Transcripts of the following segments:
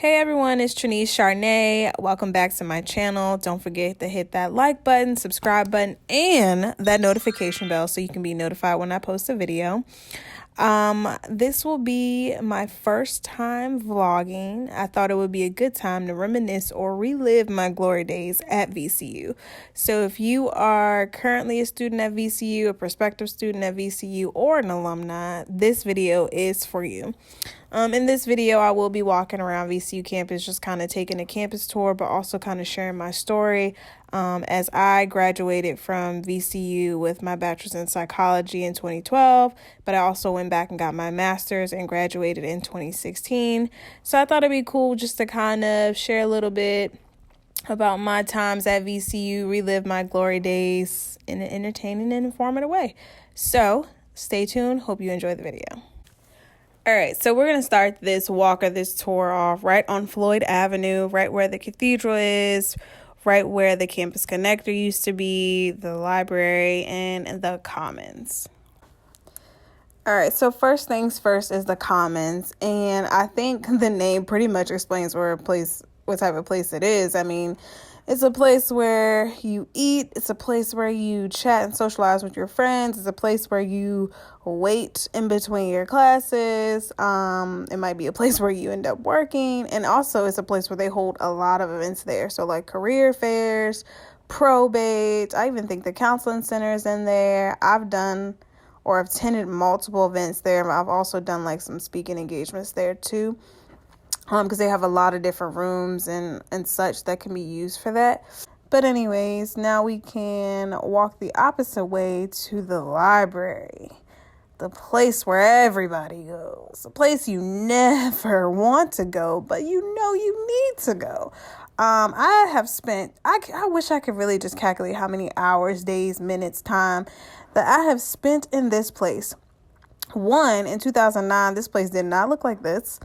Hey everyone, it's Trinice Charnay. Welcome back to my channel. Don't forget to hit that like button, subscribe button, and that notification bell so you can be notified when I post a video. This will be my first time vlogging. I thought it would be a good time to reminisce or relive my glory days at VCU. So if you are currently a student at VCU, a prospective student at VCU, or an alumni, this video is for you. In this video, I will be walking around VCU campus, just kind of taking a campus tour, but also kind of sharing my story as I graduated from VCU with my bachelor's in psychology in 2012, but I also went back and got my master's and graduated in 2016. So I thought it'd be cool just to kind of share a little bit about my times at VCU, relive my glory days in an entertaining and informative way. So stay tuned. Hope you enjoy the video. All right, so we're going to start this walk or this tour off right on Floyd Avenue, right where the cathedral is, right where the campus connector used to be, the library, and the commons. All right, so first things first is the commons, and I think the name pretty much explains what type of place it is. I mean, it's a place where you eat. It's a place where you chat and socialize with your friends. It's a place where you wait in between your classes. It might be a place where you end up working. And also it's a place where they hold a lot of events there. So like career fairs, probate. I even think the counseling center is in there. I've attended multiple events there. I've also done like some speaking engagements there too. Because they have a lot of different rooms and such that can be used for that. But anyways, now we can walk the opposite way to the library. The place where everybody goes. The place you never want to go, but you know you need to go. I wish I could really just calculate how many hours, days, minutes, time that I have spent in this place. One, in 2009, this place did not look like this.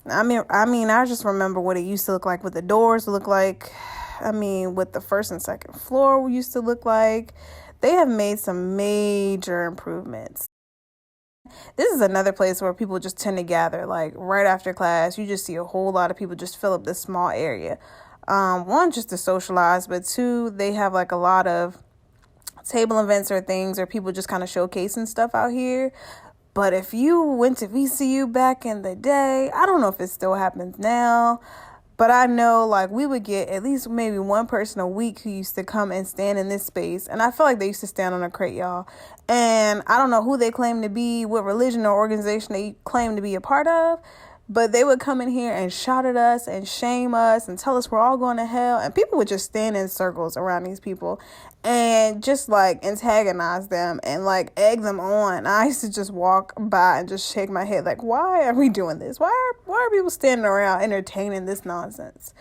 I mean, I just remember what it used to look like, what the doors look like. What the first and second floor used to look like. They have made some major improvements. This is another place where people just tend to gather, like right after class. You just see a whole lot of people just fill up this small area. One, just to socialize, but two, they have like a lot of table events or things, or people just kind of showcasing stuff out here. But if you went to VCU back in the day, I don't know if it still happens now, but I know like we would get at least maybe one person a week who used to come and stand in this space. And I feel like they used to stand on a crate, y'all. And I don't know who they claim to be, what religion or organization they claim to be a part of, but they would come in here and shout at us and shame us and tell us we're all going to hell. And people would just stand in circles around these people and just like antagonize them and like egg them on. I used to just walk by and just shake my head like, why are we doing this? Why are people standing around entertaining this nonsense?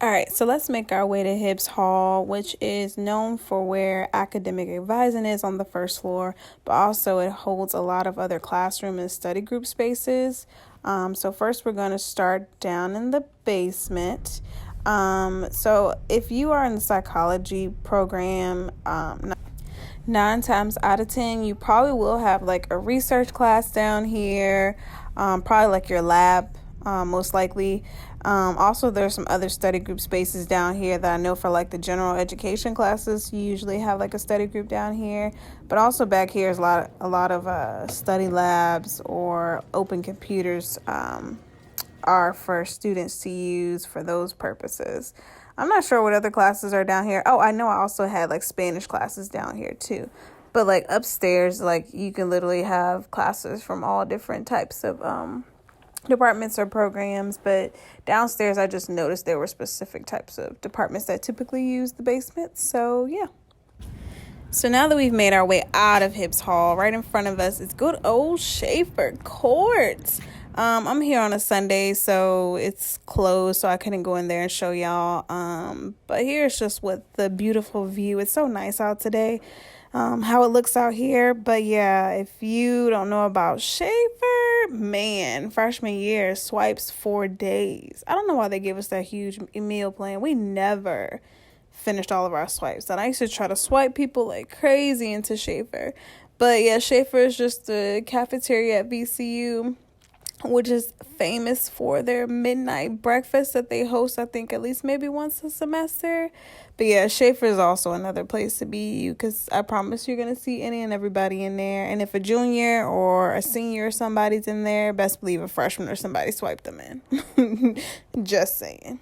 All right, so let's make our way to Hibbs Hall, which is known for where academic advising is on the first floor, but also it holds a lot of other classroom and study group spaces. So first we're going to start down in the basement. So if you are in the psychology program, 9 times out of 10, you probably will have like a research class down here, probably like your lab, most likely. Also, there's some other study group spaces down here that I know for like the general education classes. You usually have like a study group down here, but also back here is a lot of study labs or open computers are for students to use for those purposes. I'm not sure what other classes are down here. Oh, I know I also had like Spanish classes down here too. But like upstairs, like you can literally have classes from all different types of departments or programs, but downstairs I just noticed there were specific types of departments that typically use the basement. So yeah. So now that we've made our way out of Hibbs Hall, right in front of us is good old Shaffer Court. I'm here on a Sunday, so it's closed, so I couldn't go in there and show y'all. But here's just what the beautiful view. It's so nice out today. How it looks out here. But yeah, if you don't know about Shaffer, man, freshman year, swipes 4 days. I don't know why they gave us that huge meal plan. We never finished all of our swipes. And I used to try to swipe people like crazy into Shaffer. But yeah, Shaffer is just the cafeteria at VCU. which is famous for their midnight breakfast that they host, I think, at least maybe once a semester. But yeah, Shaffer is also another place to be, because I promise you're going to see any and everybody in there. And if a junior or a senior or somebody's in there, best believe a freshman or somebody swiped them in. Just saying.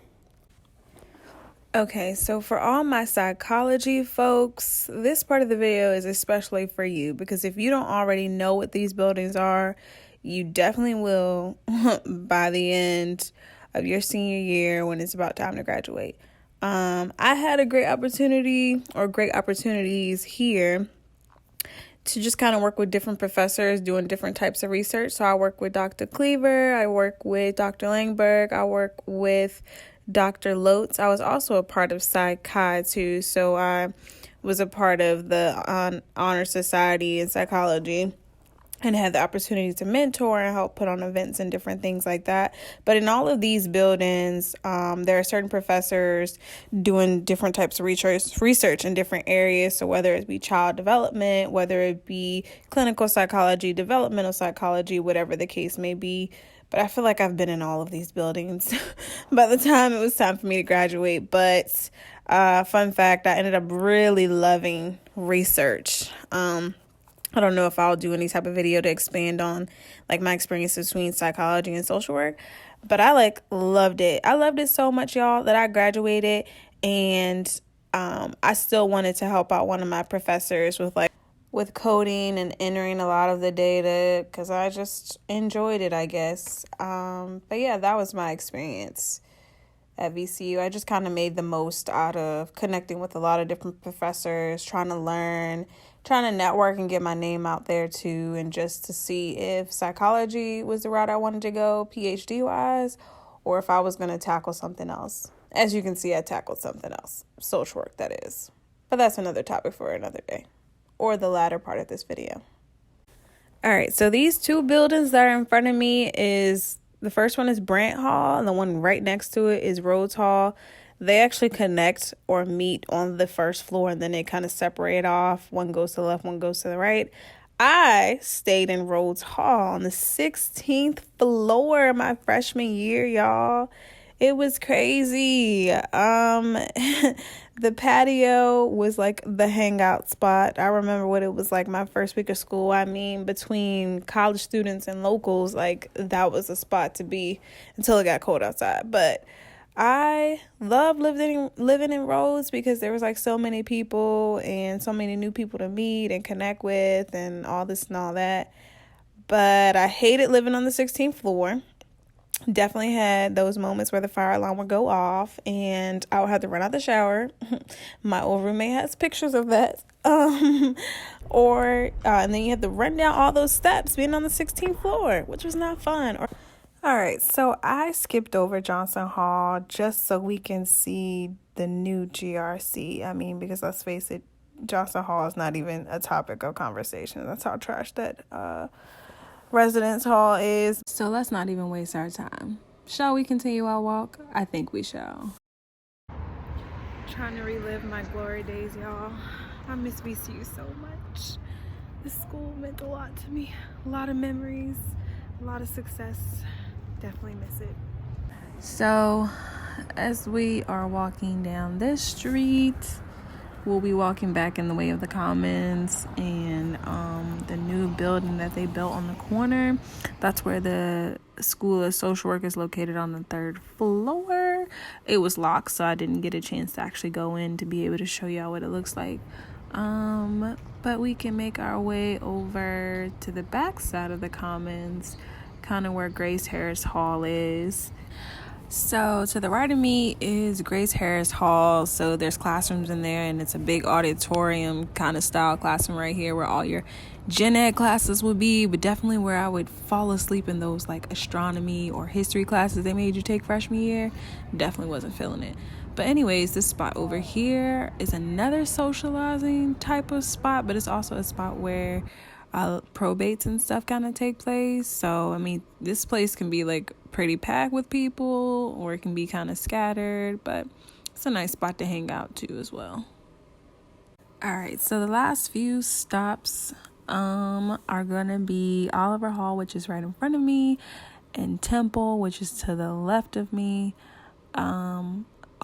Okay, so for all my psychology folks, this part of the video is especially for you, because if you don't already know what these buildings are, you definitely will by the end of your senior year when it's about time to graduate. I had a great opportunity, or great opportunities here, to just kind of work with different professors doing different types of research. So I work with Dr. Cleaver, I work with Dr. Langberg, I work with Dr. Lotz. I was also a part of Psych too, so I was a part of the Honor Society in Psychology, and had the opportunity to mentor and help put on events and different things like that. But in all of these buildings, there are certain professors doing different types of research in different areas. So whether it be child development, whether it be clinical psychology, developmental psychology, whatever the case may be. But I feel like I've been in all of these buildings by the time it was time for me to graduate. But fun fact, I ended up really loving research. I don't know if I'll do any type of video to expand on like my experiences between psychology and social work, but I loved it. I loved it so much, y'all, that I graduated, and I still wanted to help out one of my professors with coding and entering a lot of the data, because I just enjoyed it, I guess. But yeah, that was my experience at VCU. I just kind of made the most out of connecting with a lot of different professors, trying to learn, trying to network and get my name out there too, and just to see if psychology was the route I wanted to go PhD wise, or if I was going to tackle something else. As you can see, I tackled something else, social work, that is. But that's another topic for another day, or the latter part of this video. All right, so these two buildings that are in front of me the first one is Brant Hall, and the one right next to it is Rhodes Hall. They actually connect or meet on the first floor, and then they kind of separate off. One goes to the left, one goes to the right. I stayed in Rhodes Hall on the 16th floor my freshman year, y'all. It was crazy. The patio was like the hangout spot. I remember what it was like my first week of school. I mean, between college students and locals, like that was a spot to be until it got cold outside. But I love living in Rhodes, because there was like so many people and so many new people to meet and connect with and all this and all that. But I hated living on the 16th floor. Definitely had those moments where the fire alarm would go off and I would have to run out the shower. My old roommate has pictures of that. And then you have to run down all those steps being on the 16th floor, which was not fun. All right, so I skipped over Johnson Hall just so we can see the new GRC. I mean, because let's face it, Johnson Hall is not even a topic of conversation. That's how trash that Residence Hall is. So let's not even waste our time. Shall we continue our walk? I think we shall. Trying to relive my glory days, y'all. I miss VCU so much. This school meant a lot to me. A lot of memories, a lot of success. Definitely miss it. So as we are walking down this street, we'll be walking back in the way of the Commons and the new building that they built on the corner. That's where the School of Social Work is located, on the 3rd floor. It was locked, so I didn't get a chance to actually go in to be able to show y'all what it looks like. But we can make our way over to the back side of the Commons, kind of where Grace Harris Hall is. So to the right of me is Grace Harris Hall. So there's classrooms in there, and it's a big auditorium kind of style classroom right here where all your gen ed classes would be, but definitely where I would fall asleep in those like astronomy or history classes they made you take freshman year. Definitely wasn't feeling it. But anyways, this spot over here is another socializing type of spot, but it's also a spot where probates and stuff kind of take place. So I mean, this place can be like pretty packed with people, or it can be kind of scattered, but it's a nice spot to hang out too as well. All right, so the last few stops are gonna be Oliver Hall, which is right in front of me, and Temple, which is to the left of me.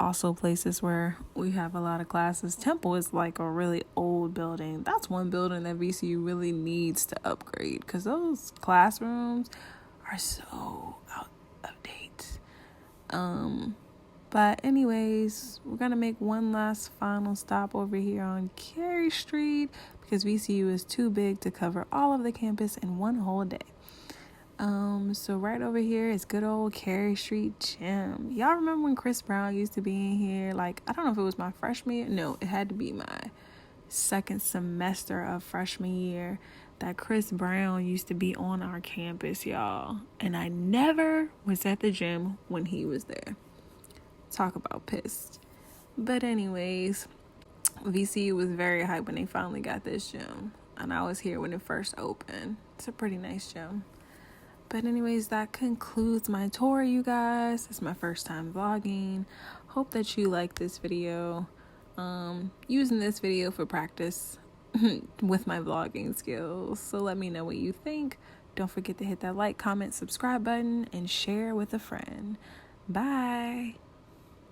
Also places where we have a lot of classes. Temple is like a really old building. That's one building that VCU really needs to upgrade, because those classrooms are so out of date. But anyways, we're gonna make one last final stop over here on Carey Street, because VCU is too big to cover all of the campus in one whole day. So right over here is good old Carey Street Gym. Y'all remember when Chris Brown used to be in here? Like, I don't know if it was my freshman year. No, it had to be my second semester of freshman year that Chris Brown used to be on our campus, y'all. And I never was at the gym when he was there. Talk about pissed. But anyways, VCU was very hyped when they finally got this gym. And I was here when it first opened. It's a pretty nice gym. But anyways, that concludes my tour, you guys. It's my first time vlogging. Hope that you like this video. Using this video for practice with my vlogging skills. So let me know what you think. Don't forget to hit that like, comment, subscribe button, and share with a friend. Bye.